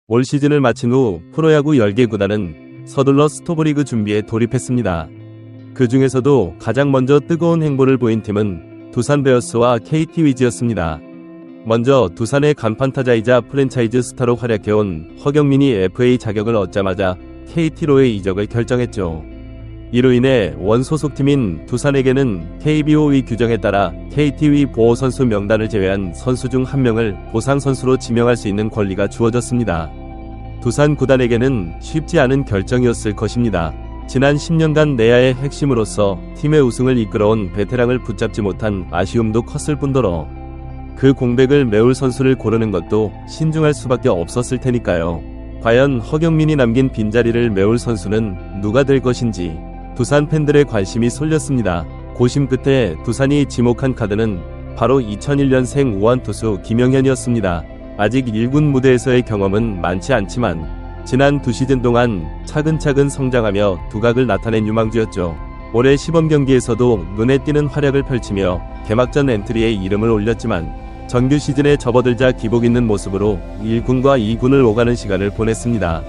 올 시즌을 마친 후 프로야구 10개 구단은 서둘러 스토브리그 준비에 돌입했습니다. 그 중에서도 가장 먼저 뜨거운 행보를 보인 팀은 두산 베어스와 KT 위즈였습니다. 먼저 두산의 간판타자이자 프랜차이즈 스타로 활약해온 허경민이 FA 자격을 얻자마자 KT로의 이적을 결정했죠. 이로 인해 원 소속팀인 두산에게는 KBO의 규정에 따라 KT의 보호선수 명단을 제외한 선수 중 한 명을 보상선수로 지명할 수 있는 권리가 주어졌습니다. 두산 구단에게는 쉽지 않은 결정이었을 것입니다. 지난 10년간 내야의 핵심으로서 팀의 우승을 이끌어온 베테랑을 붙잡지 못한 아쉬움도 컸을 뿐더러 그 공백을 메울 선수를 고르는 것도 신중할 수밖에 없었을 테니까요. 과연 허경민이 남긴 빈자리를 메울 선수는 누가 될 것인지 두산 팬들의 관심이 쏠렸습니다. 고심 끝에 두산이 지목한 카드는 바로 2001년생 우완투수 김영현이었습니다. 아직 1군 무대에서의 경험은 많지 않지만 지난 2시즌 동안 차근차근 성장하며 두각을 나타낸 유망주였죠. 올해 시범경기에서도 눈에 띄는 활약을 펼치며 개막전 엔트리에 이름을 올렸지만 정규 시즌에 접어들자 기복 있는 모습으로 1군과 2군을 오가는 시간을 보냈습니다.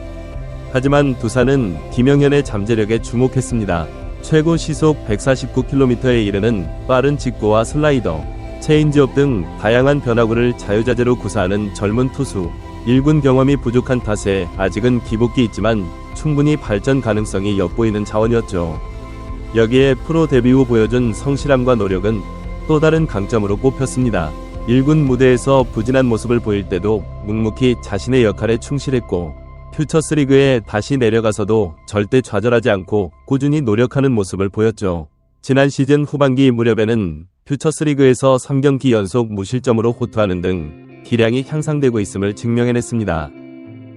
하지만 두산은 김영현의 잠재력에 주목했습니다. 최고 시속 149km에 이르는 빠른 직구와 슬라이더, 체인지업 등 다양한 변화구를 자유자재로 구사하는 젊은 투수. 1군 경험이 부족한 탓에 아직은 기복기 있지만 충분히 발전 가능성이 엿보이는 자원이었죠. 여기에 프로 데뷔 후 보여준 성실함과 노력은 또 다른 강점으로 꼽혔습니다. 1군 무대에서 부진한 모습을 보일 때도 묵묵히 자신의 역할에 충실했고 퓨처스리그에 다시 내려가서도 절대 좌절하지 않고 꾸준히 노력하는 모습을 보였죠. 지난 시즌 후반기 무렵에는 퓨처스리그에서 3경기 연속 무실점으로 호투하는 등 기량이 향상되고 있음을 증명해냈습니다.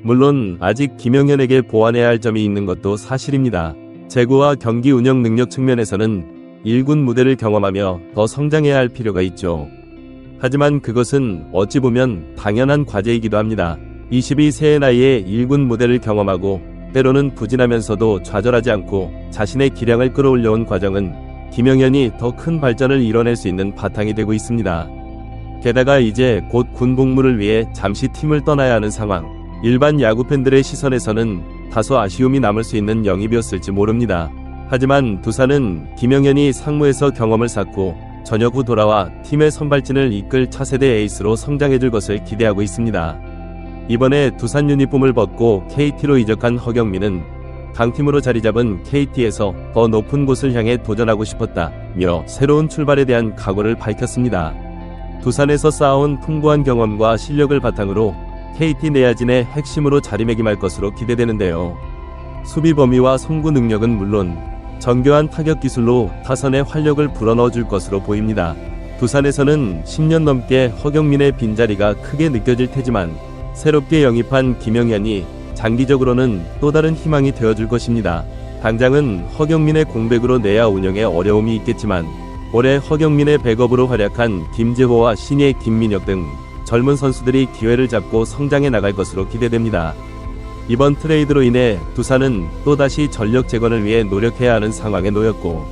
물론 아직 김영현에게 보완해야 할 점이 있는 것도 사실입니다. 제구와 경기 운영 능력 측면에서는 1군 무대를 경험하며 더 성장해야 할 필요가 있죠. 하지만 그것은 어찌 보면 당연한 과제이기도 합니다. 22세의 나이에 1군 무대를 경험하고 때로는 부진하면서도 좌절하지 않고 자신의 기량을 끌어올려온 과정은 김영현이 더 큰 발전을 이뤄낼 수 있는 바탕이 되고 있습니다. 게다가 이제 곧 군 복무를 위해 잠시 팀을 떠나야 하는 상황. 일반 야구 팬들의 시선에서는 다소 아쉬움이 남을 수 있는 영입이었을지 모릅니다. 하지만 두산은 김영현이 상무에서 경험을 쌓고 전역 후 돌아와 팀의 선발진을 이끌 차세대 에이스로 성장해줄 것을 기대하고 있습니다. 이번에 두산 유니폼을 벗고 KT로 이적한 허경민은 강팀으로 자리잡은 KT에서 더 높은 곳을 향해 도전하고 싶었다며 새로운 출발에 대한 각오를 밝혔습니다. 두산에서 쌓아온 풍부한 경험과 실력을 바탕으로 KT 내야진의 핵심으로 자리매김할 것으로 기대되는데요. 수비 범위와 송구 능력은 물론 정교한 타격 기술로 타선의 활력을 불어넣어줄 것으로 보입니다. 두산에서는 10년 넘게 허경민의 빈자리가 크게 느껴질 테지만 새롭게 영입한 김영현이 장기적으로는 또 다른 희망이 되어줄 것입니다. 당장은 허경민의 공백으로 내야 운영에 어려움이 있겠지만 올해 허경민의 백업으로 활약한 김재호와 신예 김민혁 등 젊은 선수들이 기회를 잡고 성장해 나갈 것으로 기대됩니다. 이번 트레이드로 인해 두산은 또다시 전력 재건을 위해 노력해야 하는 상황에 놓였고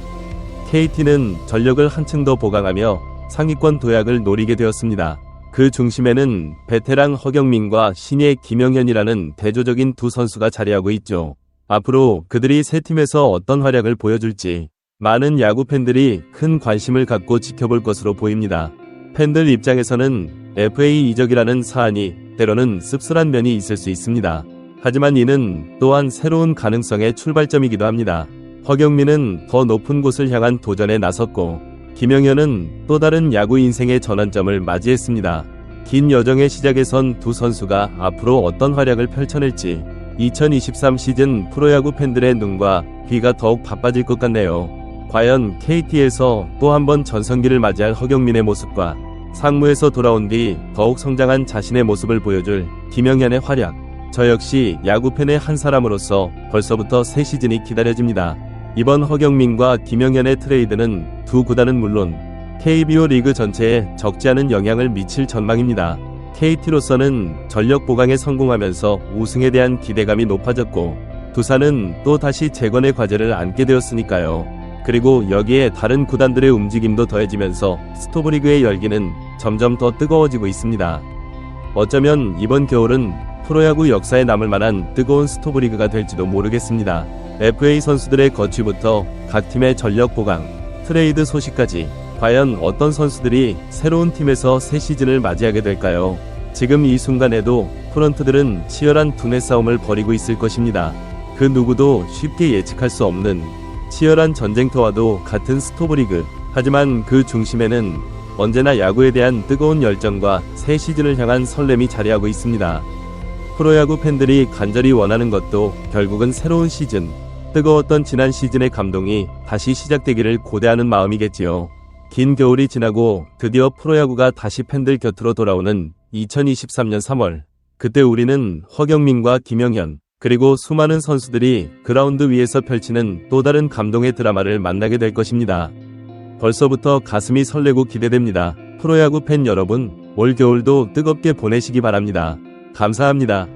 KT는 전력을 한층 더 보강하며 상위권 도약을 노리게 되었습니다. 그 중심에는 베테랑 허경민과 신예 김영현이라는 대조적인 두 선수가 자리하고 있죠. 앞으로 그들이 세 팀에서 어떤 활약을 보여줄지 많은 야구 팬들이 큰 관심을 갖고 지켜볼 것으로 보입니다. 팬들 입장에서는 FA 이적이라는 사안이 때로는 씁쓸한 면이 있을 수 있습니다. 하지만 이는 또한 새로운 가능성의 출발점이기도 합니다. 허경민은 더 높은 곳을 향한 도전에 나섰고 김영현은 또 다른 야구 인생의 전환점을 맞이했습니다. 긴 여정의 시작에 선 두 선수가 앞으로 어떤 활약을 펼쳐낼지 2023 시즌 프로야구 팬들의 눈과 귀가 더욱 바빠질 것 같네요. 과연 KT에서 또 한 번 전성기를 맞이할 허경민의 모습과 상무에서 돌아온 뒤 더욱 성장한 자신의 모습을 보여줄 김영현의 활약. 저 역시 야구팬의 한 사람으로서 벌써부터 새 시즌이 기다려집니다. 이번 허경민과 김영현의 트레이드는 두 구단은 물론 KBO 리그 전체에 적지 않은 영향을 미칠 전망입니다. KT로서는 전력 보강에 성공하면서 우승에 대한 기대감이 높아졌고 두산은 또 다시 재건의 과제를 안게 되었으니까요. 그리고 여기에 다른 구단들의 움직임도 더해지면서 스토브리그의 열기는 점점 더 뜨거워지고 있습니다. 어쩌면 이번 겨울은 프로야구 역사에 남을 만한 뜨거운 스토브리그가 될지도 모르겠습니다. FA 선수들의 거취부터 각 팀의 전력 보강, 트레이드 소식까지 과연 어떤 선수들이 새로운 팀에서 새 시즌을 맞이하게 될까요? 지금 이 순간에도 프런트들은 치열한 두뇌 싸움을 벌이고 있을 것입니다. 그 누구도 쉽게 예측할 수 없는 치열한 전쟁터와도 같은 스토브리그. 하지만 그 중심에는 언제나 야구에 대한 뜨거운 열정과 새 시즌을 향한 설렘이 자리하고 있습니다. 프로야구 팬들이 간절히 원하는 것도 결국은 새로운 시즌, 뜨거웠던 지난 시즌의 감동이 다시 시작되기를 고대하는 마음이겠지요. 긴 겨울이 지나고 드디어 프로야구가 다시 팬들 곁으로 돌아오는 2023년 3월. 그때 우리는 허경민과 김영현, 그리고 수많은 선수들이 그라운드 위에서 펼치는 또 다른 감동의 드라마를 만나게 될 것입니다. 벌써부터 가슴이 설레고 기대됩니다. 프로야구 팬 여러분, 올 겨울도 뜨겁게 보내시기 바랍니다. 감사합니다.